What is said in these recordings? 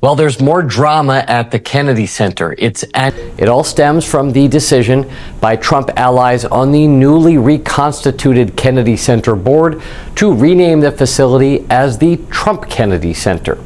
Well, there's more drama at the Kennedy Center. It all stems from the decision by Trump allies on the newly reconstituted Kennedy Center board to rename the facility as the Trump Kennedy Center.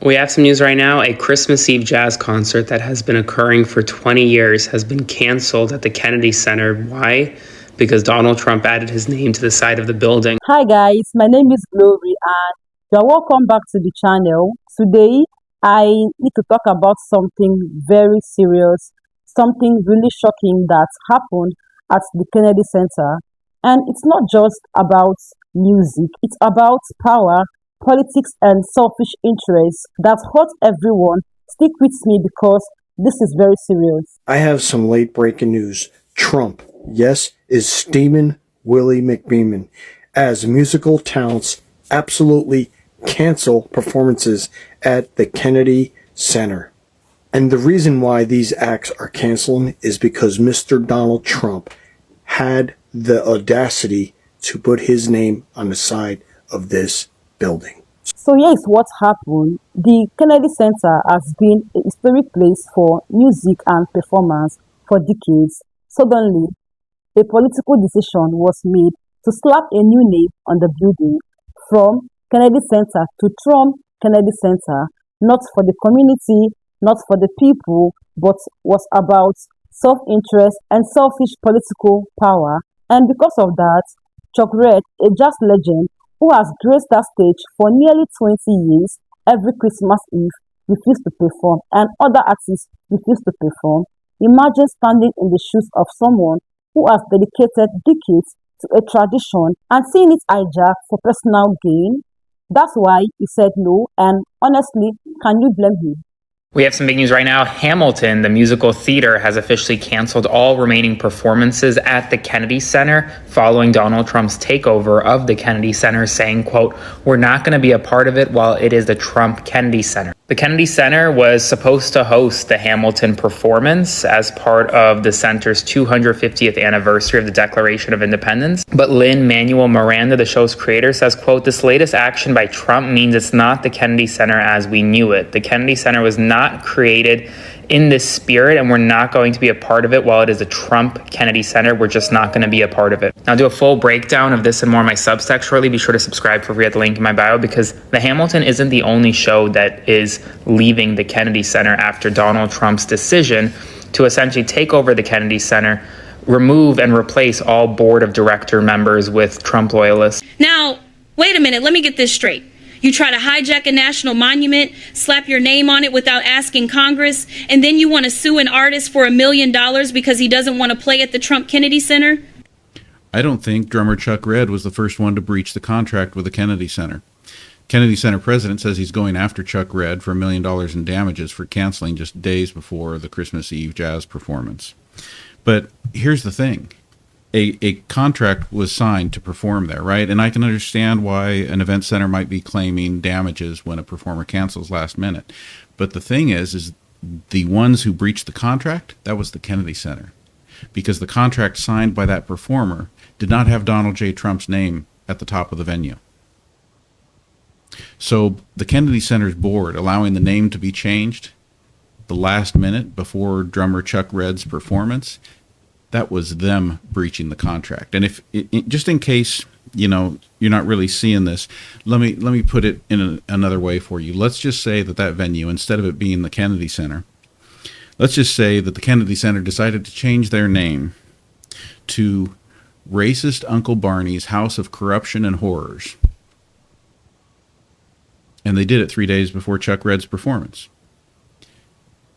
We have some news right now. A Christmas Eve jazz concert that has been occurring for 20 years has been canceled at the Kennedy Center. Why? Because Donald Trump added his name to the side of the building. Hi guys, my name is Glory and you're welcome back to the channel. Today, I need to talk about something very serious, something really shocking that happened at the Kennedy Center. And it's not just about music, it's about power, politics, and selfish interests that hurt everyone. Stick with me because this is very serious. I have some late breaking news. Trump, yes, is steaming Willie McBeaman as musical talents absolutely cancel performances at the Kennedy Center. And the reason why these acts are canceling is because Mr. Donald Trump had the audacity to put his name on the side of this building. So here's what happened. The Kennedy Center has been a historic place for music and performance for decades. Suddenly, a political decision was made to slap a new name on the building from Kennedy Center to Trump Kennedy Center, not for the community, not for the people, but was about self-interest and selfish political power. And because of that, Chuck Red, a jazz legend who has graced that stage for nearly 20 years, every Christmas Eve refused to perform, and other artists refused to perform. Imagine standing in the shoes of someone who has dedicated decades to a tradition and seeing it hijacked for personal gain. That's why he said no, and honestly, can you blame him? We have some big news right now. Hamilton, the musical theater, has officially canceled all remaining performances at the Kennedy Center following Donald Trump's takeover of the Kennedy Center, saying, quote, "We're not going to be a part of it while it is the Trump Kennedy Center." The Kennedy Center was supposed to host the Hamilton performance as part of the center's 250th anniversary of the Declaration of Independence. But Lin-Manuel Miranda, the show's creator, says, quote, "This latest action by Trump means it's not the Kennedy Center as we knew it. The Kennedy Center was not created in this spirit, and we're not going to be a part of it while it is the Trump Kennedy Center. We're just not going to be a part of it." I'll do a full breakdown of this and more on my Substack shortly. Be sure to subscribe for free at the link in my bio, because the Hamilton isn't the only show that is leaving the Kennedy Center after Donald Trump's decision to essentially take over the Kennedy Center, remove and replace all board of director members with Trump loyalists. Now, wait a minute, let me get this straight. You try to hijack a national monument, slap your name on it without asking Congress, and then you want to sue an artist for $1 million because he doesn't want to play at the Trump Kennedy Center? I don't think drummer Chuck Red was the first one to breach the contract with the Kennedy Center. Kennedy Center president says he's going after Chuck Red for $1 million in damages for canceling just days before the Christmas Eve jazz performance. But here's the thing. A contract was signed to perform there, right? And I can understand why an event center might be claiming damages when a performer cancels last minute. But the thing is the ones who breached the contract, that was the Kennedy Center. Because the contract signed by that performer did not have Donald J. Trump's name at the top of the venue. So the Kennedy Center's board allowing the name to be changed the last minute before drummer Chuck Red's performance, that was them breaching the contract. And if just in case, you're not really seeing this, let me put it in another way for you. Let's just say that venue, instead of it being the Kennedy Center, let's just say that the Kennedy Center decided to change their name to Racist Uncle Barney's House of Corruption and Horrors. And they did it 3 days before Chuck Red's performance.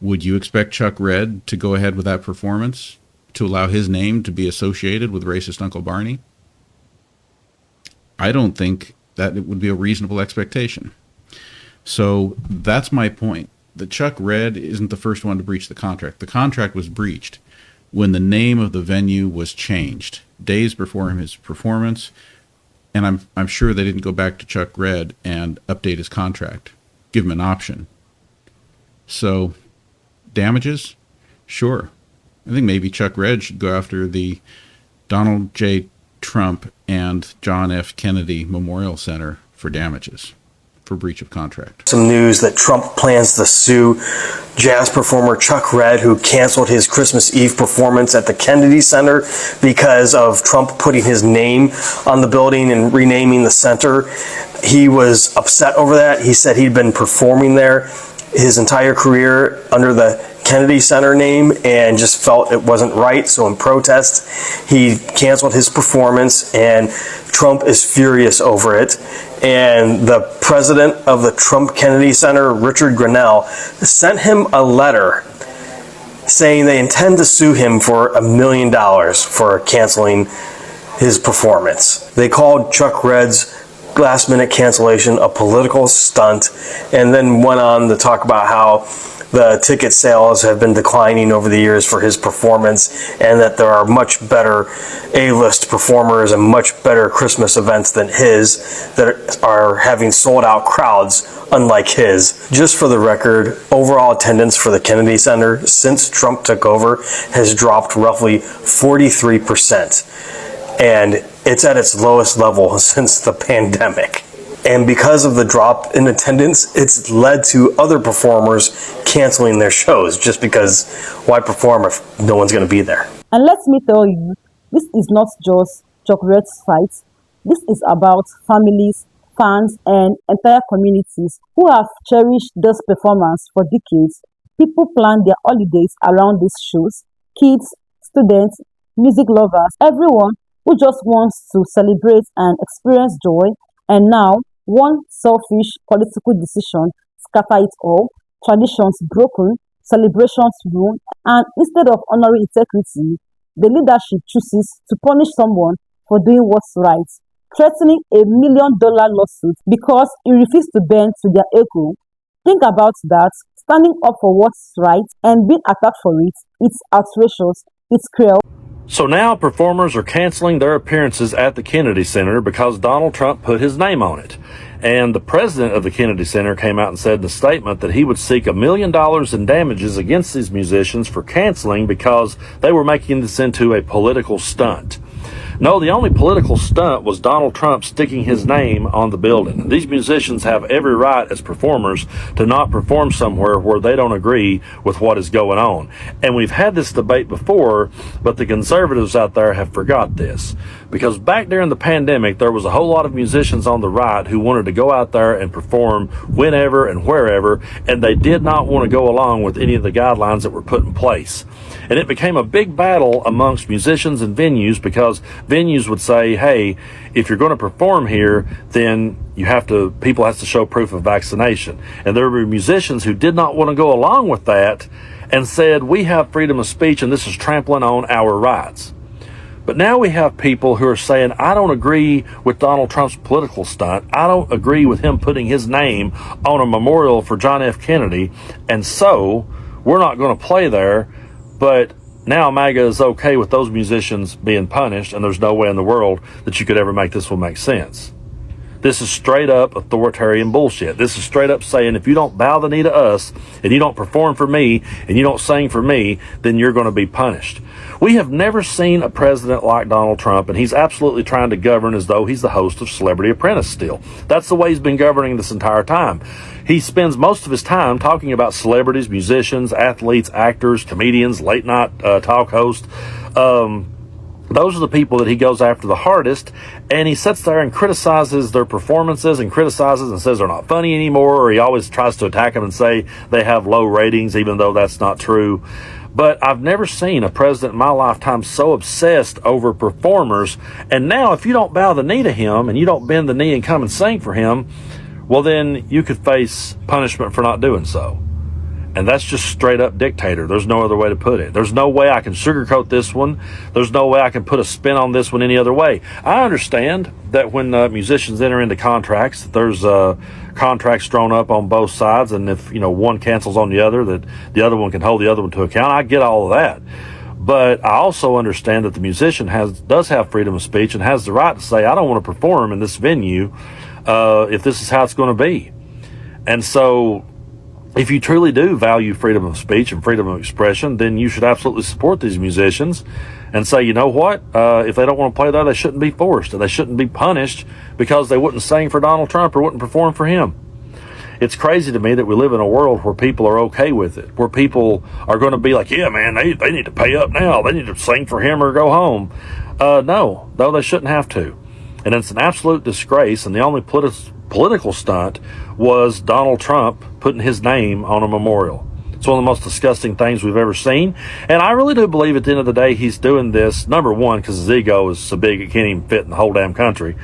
Would you expect Chuck Red to go ahead with that performance, to allow his name to be associated with Racist Uncle Barney? I don't think that it would be a reasonable expectation. So that's my point, that Chuck Red isn't the first one to breach the contract. The contract was breached when the name of the venue was changed days before his performance, and I'm sure they didn't go back to Chuck Red and update his contract, give him an option. So damages? Sure. I think maybe Chuck Red should go after the Donald J. Trump and John F. Kennedy Memorial Center for damages, for breach of contract. Some news that Trump plans to sue jazz performer Chuck Red, who canceled his Christmas Eve performance at the Kennedy Center because of Trump putting his name on the building and renaming the center. He was upset over that. He said he'd been performing there his entire career under the Kennedy Center name and just felt it wasn't right. So in protest, he canceled his performance, and Trump is furious over it. And the president of the Trump Kennedy Center, Richard Grenell, sent him a letter saying they intend to sue him for $1 million for canceling his performance. They called Chuck Red's last-minute cancellation a political stunt, and then went on to talk about how the ticket sales have been declining over the years for his performance, and that there are much better A-list performers and much better Christmas events than his that are having sold out crowds unlike his. Just for the record, overall attendance for the Kennedy Center since Trump took over has dropped roughly 43%. And it's at its lowest level since the pandemic. And because of the drop in attendance, it's led to other performers canceling their shows, just because why perform if no one's going to be there? And let me tell you, this is not just Chuck Red's fight. This is about families, fans, and entire communities who have cherished this performance for decades. People plan their holidays around these shows. Kids, students, music lovers, everyone who just wants to celebrate and experience joy. And now, one selfish political decision scatter it all, traditions broken, celebrations ruined, and instead of honoring integrity, the leadership chooses to punish someone for doing what's right, threatening $1 million lawsuit because he refused to bend to their ego. Think about that, standing up for what's right and being attacked for it. It's outrageous, it's cruel. So now performers are canceling their appearances at the Kennedy Center because Donald Trump put his name on it. And the president of the Kennedy Center came out and said in a statement that he would seek $1 million in damages against these musicians for canceling because they were making this into a political stunt. No, the only political stunt was Donald Trump sticking his name on the building. These musicians have every right as performers to not perform somewhere where they don't agree with what is going on. And we've had this debate before, but the conservatives out there have forgot this. Because back during the pandemic, there was a whole lot of musicians on the right who wanted to go out there and perform whenever and wherever, and they did not want to go along with any of the guidelines that were put in place. And it became a big battle amongst musicians and venues, because venues would say, hey, if you're going to perform here, then people have to show proof of vaccination. And there were musicians who did not want to go along with that and said, we have freedom of speech and this is trampling on our rights. But now we have people who are saying, I don't agree with Donald Trump's political stunt. I don't agree with him putting his name on a memorial for John F. Kennedy. And so we're not going to play there. But now MAGA is okay with those musicians being punished, and there's no way in the world that you could ever make this one make sense. This is straight up authoritarian bullshit. This is straight up saying, if you don't bow the knee to us, and you don't perform for me, and you don't sing for me, then you're going to be punished. We have never seen a president like Donald Trump, and he's absolutely trying to govern as though he's the host of Celebrity Apprentice still. That's the way he's been governing this entire time. He spends most of his time talking about celebrities, musicians, athletes, actors, comedians, late night talk hosts. Those are the people that he goes after the hardest, and he sits there and criticizes their performances and criticizes and says they're not funny anymore, or he always tries to attack them and say they have low ratings, even though that's not true. But I've never seen a president in my lifetime so obsessed over performers. And now if you don't bow the knee to him and you don't bend the knee and come and sing for him, well, then you could face punishment for not doing so. And that's just straight up dictator. There's no other way to put it. There's no way I can sugarcoat this one. There's no way I can put a spin on this one any other way. I understand that when musicians enter into contracts, there's contracts drawn up on both sides, and if one cancels on the other, that the other one can hold the other one to account. I get all of that. But I also understand that the musician does have freedom of speech and has the right to say, I don't want to perform in this venue if this is how it's going to be. And so if you truly do value freedom of speech and freedom of expression, then you should absolutely support these musicians and say, you know what, if they don't want to play there, they shouldn't be forced, and they shouldn't be punished because they wouldn't sing for Donald Trump or wouldn't perform for him. It's crazy to me that we live in a world where people are okay with it, where people are going to be like, yeah, man, they need to pay up now. They need to sing for him or go home. No, they shouldn't have to. And it's an absolute disgrace. And the only political stunt was Donald Trump putting his name on a memorial. It's one of the most disgusting things we've ever seen. And I really do believe at the end of the day, he's doing this, number one, because his ego is so big it can't even fit in the whole damn country.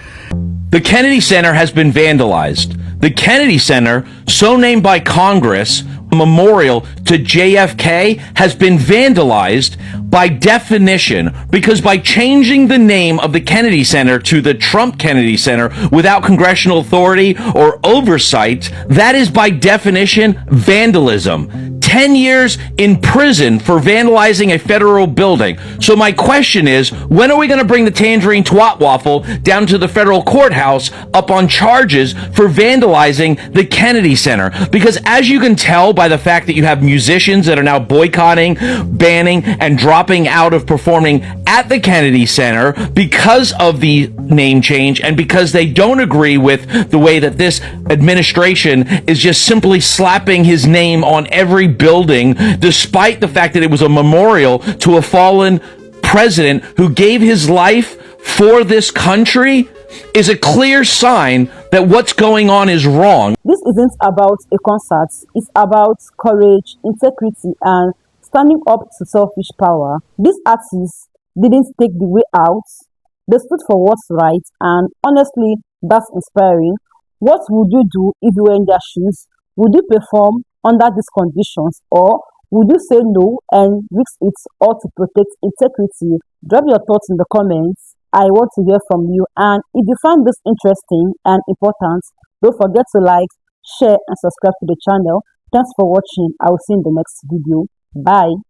The Kennedy Center has been vandalized. The Kennedy Center, so named by Congress, memorial to JFK, has been vandalized by definition, because by changing the name of the Kennedy Center to the Trump Kennedy Center without congressional authority or oversight, that is by definition vandalism. 10 years in prison for vandalizing a federal building. So my question is, when are we going to bring the Tangerine Twat Waffle down to the federal courthouse up on charges for vandalizing the Kennedy Center? Because as you can tell by the fact that you have musicians that are now boycotting, banning, and dropping out of performing at the Kennedy Center because of the name change and because they don't agree with the way that this administration is just simply slapping his name on every building, despite the fact that it was a memorial to a fallen president who gave his life for this country, is a clear sign that what's going on is wrong. This isn't about a concert. It's about courage, integrity, and standing up to selfish power. These artists didn't take the way out. They stood for what's right, and honestly, that's inspiring. What would you do if you were in their shoes? Would you perform under these conditions, or would you say no and risk it all to protect integrity? Drop your thoughts in the comments. I want to hear from you, and if you found this interesting and important, don't forget to like, share, and subscribe to the channel. Thanks for watching. I will see you in the next video. Bye.